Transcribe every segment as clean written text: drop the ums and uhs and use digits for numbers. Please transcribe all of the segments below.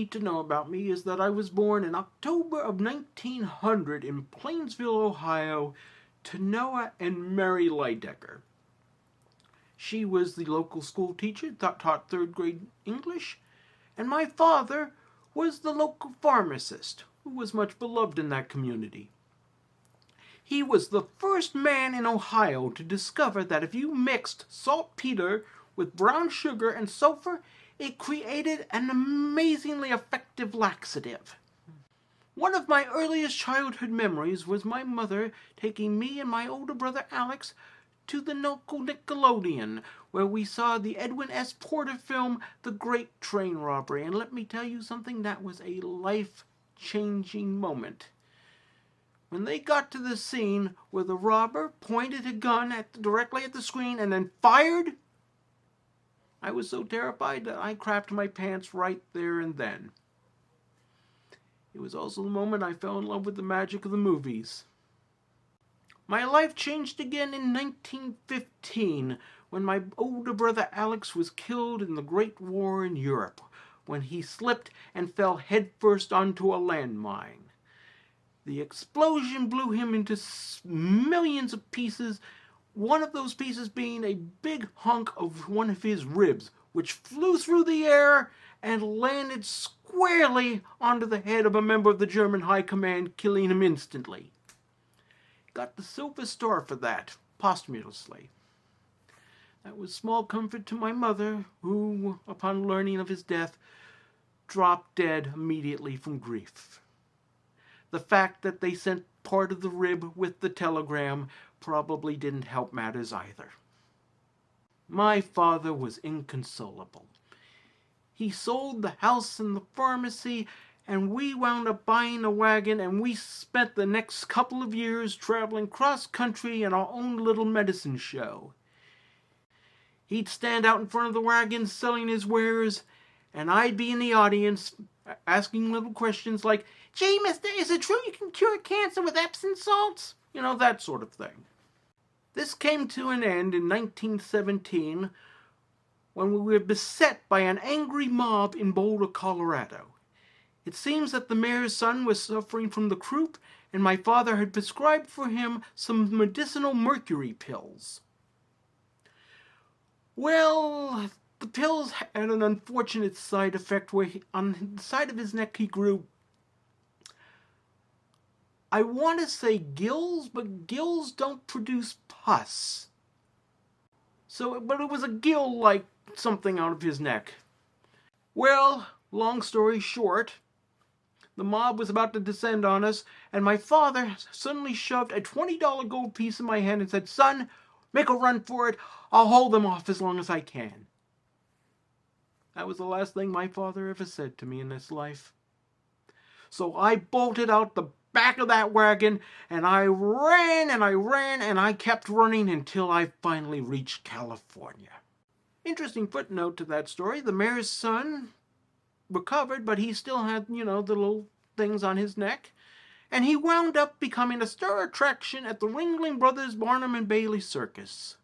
need to know about me is that I was born in October of 1900 in Plainsville, Ohio, to Noah and Mary Lydecker. She was the local school teacher that taught third grade English, and my father was the local pharmacist, who was much beloved in that community. He was the first man in Ohio to discover that if you mixed saltpeter with brown sugar and sulfur, it created an amazingly effective laxative. One of my earliest childhood memories was my mother taking me and my older brother Alex to the local Nickelodeon, where we saw the Edwin S. Porter film, The Great Train Robbery. And let me tell you something, that was a life-changing moment. When they got to the scene where the robber pointed a gun directly at the screen and then fired, I was so terrified that I crapped my pants right there and then. It was also the moment I fell in love with the magic of the movies. My life changed again in 1915 when my older brother Alex was killed in the Great War in Europe, when he slipped and fell headfirst onto a landmine. The explosion blew him into millions of pieces, one of those pieces being a big hunk of one of his ribs, which flew through the air and landed squarely onto the head of a member of the German High Command, killing him instantly. Got the Silver Star for that, posthumously. That was small comfort to my mother, who, upon learning of his death, dropped dead immediately from grief. The fact that they sent part of the rib with the telegram probably didn't help matters either. My father was inconsolable. He sold the house and the pharmacy, and we wound up buying a wagon, and we spent the next couple of years traveling cross-country in our own little medicine show. He'd stand out in front of the wagon selling his wares, and I'd be in the audience asking little questions like, "Gee, mister, is it true you can cure cancer with Epsom salts?" You know, that sort of thing. This came to an end in 1917 when we were beset by an angry mob in Boulder, Colorado. It seems that the mayor's son was suffering from the croup, and my father had prescribed for him some medicinal mercury pills. Well, the pills had an unfortunate side effect where on the side of his neck he grew, I want to say gills, but gills don't produce pus. But it was a gill-like something out of his neck. Well, long story short, the mob was about to descend on us, and my father suddenly shoved a $20 gold piece in my hand and said, "Son, make a run for it. I'll hold them off as long as I can." That was the last thing my father ever said to me in this life. So I bolted out the back of that wagon, and I ran and I ran and I kept running until I finally reached California. Interesting footnote to that story, the mayor's son recovered, but he still had, the little things on his neck, and he wound up becoming a star attraction at the Ringling Brothers Barnum and Bailey Circus.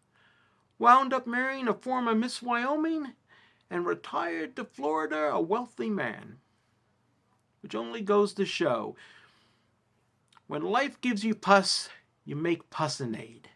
Wound up marrying a former Miss Wyoming, and retired to Florida a wealthy man. Which only goes to show, when life gives you pus, you make pussinade.